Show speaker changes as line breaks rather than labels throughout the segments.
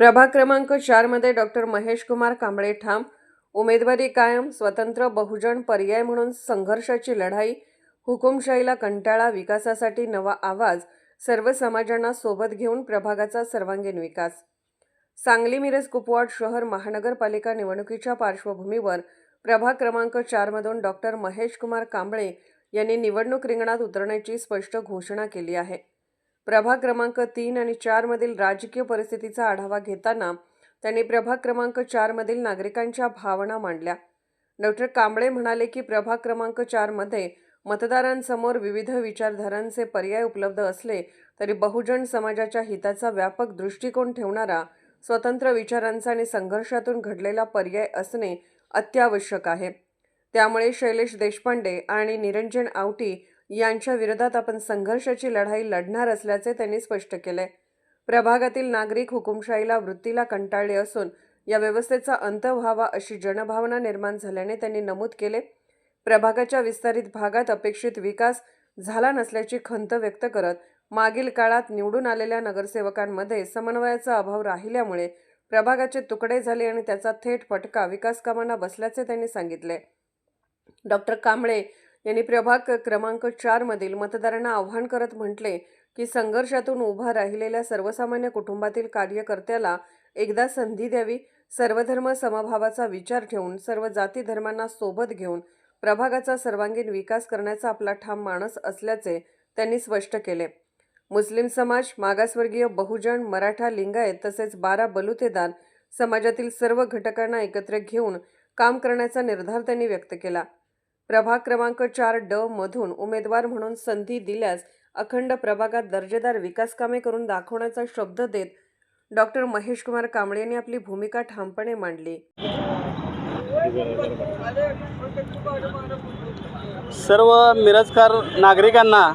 प्रभाग क्रमांक 4 मध्ये डॉक्टर महेश कुमार कांबळे ठाम, उमेदवारी कायम, स्वतंत्र बहुजन पर्याय म्हणून संघर्षाची लढाई, हुकुमशाहीला कंटाळा, विकासासाठी नवा आवाज, सर्व समाजांना सोबत घेऊन प्रभागाचा सर्वांगीण विकास. सांगली मिरज कुपवाड शहर महानगरपालिका निवडणुकीच्या पार्श्वभूमीवर प्रभाग क्रमांक 4 मधून डॉक्टर महेश कुमार कांबळे यांनी निवडणूक रिंगणात उतरण्याची स्पष्ट घोषणा केली आहे. प्रभाग क्रमांक 3 आणि 4 मधील राजकीय परिस्थितीचा आढावा घेताना त्यांनी प्रभाग क्रमांक 4 मधील नागरिकांच्या भावना मांडल्या. डॉक्टर कांबळे म्हणाले की प्रभाग क्रमांक 4 मध्ये मतदारांसमोर विविध विचारधारांचे पर्याय उपलब्ध असले तरी बहुजन समाजाच्या हिताचा व्यापक दृष्टिकोन ठेवणारा, स्वतंत्र विचारांचा आणि संघर्षातून घडलेला पर्याय असणे अत्यावश्यक आहे. त्यामुळे शैलेश देशपांडे आणि निरंजन आवटी यांच्या विरोधात आपण संघर्षाची लढाई लढणार असल्याचे त्यांनी स्पष्ट केले. प्रभागातील नागरिक हुकुमशाहीला वृत्तीला कंटाळले असून या व्यवस्थेचा अंत व्हावा अशी जनभावना निर्माण झाल्याने त्यांनी नमूद केले. प्रभागाच्या विस्तारित भागात अपेक्षित विकास झाला नसल्याची खंत व्यक्त करत मागील काळात निवडून आलेल्या नगरसेवकांमध्ये समन्वयाचा अभाव राहिल्यामुळे प्रभागाचे तुकडे झाले आणि त्याचा थेट फटका विकास कामांना बसल्याचे त्यांनी सांगितले. डॉक्टर कांबळे यांनी प्रभाग क्रमांक 4 मधील मतदारांना आवाहन करत म्हटले की संघर्षातून उभा राहिलेल्या सर्वसामान्य कुटुंबातील कार्यकर्त्याला एकदा संधी द्यावी. सर्वधर्म समभावाचा विचार ठेवून सर्व जाती धर्मांना सोबत घेऊन प्रभागाचा सर्वांगीण विकास करण्याचा आपला ठाम मानस असल्याचे त्यांनी स्पष्ट केले. मुस्लिम समाज, मागासवर्गीय, बहुजन, मराठा, लिंगायत तसेच 12 बलुतेदार समाजातील सर्व घटकांना एकत्र घेऊन काम करण्याचा निर्धार त्यांनी व्यक्त केला. प्रभाग क्रमांक 4D मधून उमेदवार म्हणून संधी दिल्यास अखंड प्रभागात दर्जेदार विकास कामे करून दाखवण्याचा शब्द देत डॉक्टर महेश कुमार कांबळे यांनी आपली भूमिका ठामपणे मांडली.
सर्व मिरजकर नागरिकांना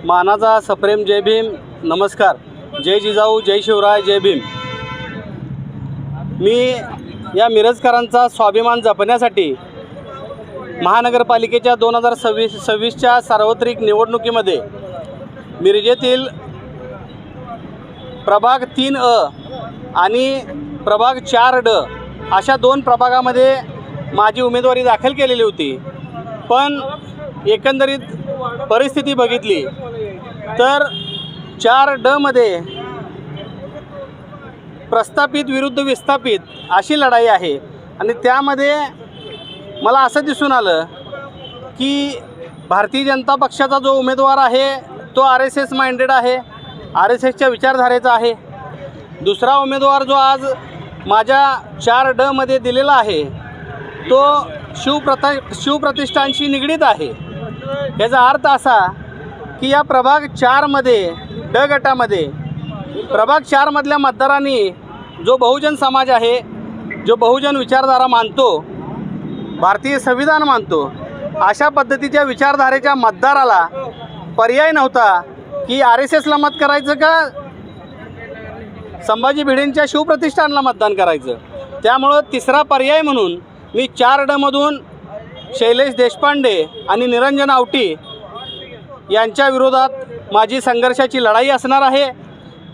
मानाचा सप्रेम जय भीम, नमस्कार. जय जिजाऊ, जय शिवराय, जय भीम. मी या मिरजकरांचा स्वाभिमान जपण्यासाठी महानगरपालिकेच्या 2026च्या सार्वत्रिक निवडणुकीमध्ये मिरजेतील प्रभाग 3A आणि प्रभाग 4D अशा 2 प्रभागामध्ये माझी उमेदवारी दाखल केलेली होती. पण एकंदरीत परिस्थिती बघितली तर 4D मध्ये प्रस्थापित विरुद्ध विस्थापित अशी लढाई आहे आणि त्यामध्ये मला असं दिसून आलं की भारतीय जनता पक्षाचा जो उमेदवार आहे तो RSS माइंडेड आहे, RSSच्या विचारधारेचा आहे. दुसरा उमेदवार जो आज माझ्या 4D मध्ये दिलेला आहे तो शिवप्रतिष्ठानशी निगडीत आहे. याचा अर्थ असा की या प्रभाग 4 मध्ये ड गटामध्ये प्रभाग 4 मधल्या मतदारांनी जो बहुजन समाज आहे, जो बहुजन विचारधारा मानतो, भारतीय संविधान मानतो, अशा पद्धतीच्या विचारधारेच्या मतदाराला पर्याय नव्हता की RSSला मत करायचं का संभाजी भिडेंच्या शिवप्रतिष्ठानला मतदान करायचं. त्यामुळं तिसरा पर्याय म्हणून मी 4D मधून शैलेश देशपांडे आणि निरंजन आवटी यांच्या विरोधात माझी संघर्षाची लढाई असणार आहे.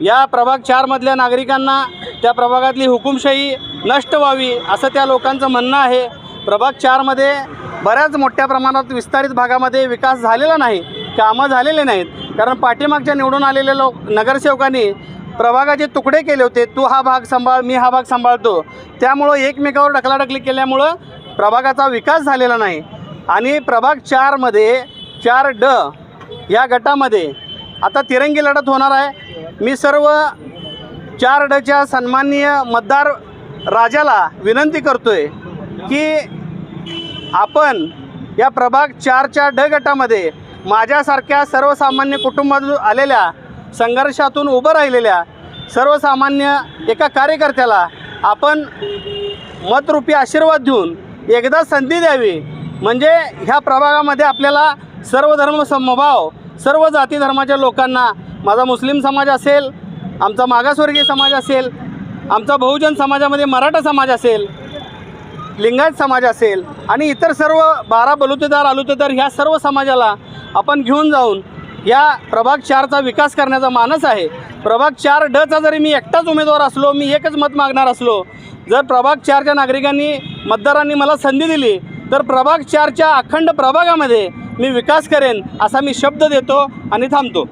या प्रभाग 4 मधल्या नागरिकांना त्या प्रभागातली हुकुमशाही नष्ट व्हावी असं त्या लोकांचं म्हणणं आहे. प्रभाग 4 मध्ये बऱ्याच मोठ्या प्रमाणात विस्तारित भागामध्ये विकास झालेला नाही, कामं झालेले नाहीत. कारण पाठीमागच्या निवडून आलेल्या नगरसेवकांनी प्रभागाचे तुकडे केले होते. तू हा भाग सांभाळ, मी हा भाग सांभाळतो. त्यामुळं एकमेकावर ढकलाढकली केल्यामुळं प्रभागाचा विकास झालेला नाही. आणि प्रभाग 4 मध्ये 4D या गटामध्ये आता तिरंगी लढत होणार आहे. मी सर्व 4Dच्या सन्माननीय मतदार राजाला विनंती करतोय की आपण या प्रभाग 4च्या ड गटामध्ये माझ्यासारख्या सर्वसामान्य कुटुंबातून आलेल्या, संघर्षातून उभं राहिलेल्या सर्वसामान्य एका कार्यकर्त्याला आपण मतरूपी आशीर्वाद देऊन एकदा संधी द्यावी. म्हणजे ह्या प्रभागामध्ये आपल्याला सर्व धर्म समभाव, सर्व जाती धर्माच्या लोकांना, माझा मुस्लिम समाज असेल, आमचा मागासवर्गीय समाज असेल, आमचा बहुजन समाजामध्ये मराठा समाज असेल, लिंगायत समाज असेल आणि इतर सर्व 12 बलुतेदार, अलुतेदार ह्या सर्व समाजाला आपण घेऊन जाऊन या प्रभाग 4चा विकास करण्याचा मानस आहे. प्रभाग 4डचा जरी मी एकटाच उमेदवार असलो, मी एकच मत मागणार असलो, जर प्रभाग 4च्या नागरिकांनी मतदारांनी मला संधी दिली तर प्रभाग 4च्या अखंड प्रभागामध्ये मी विकास करेन असा मी शब्द देतो आणि थांबतो.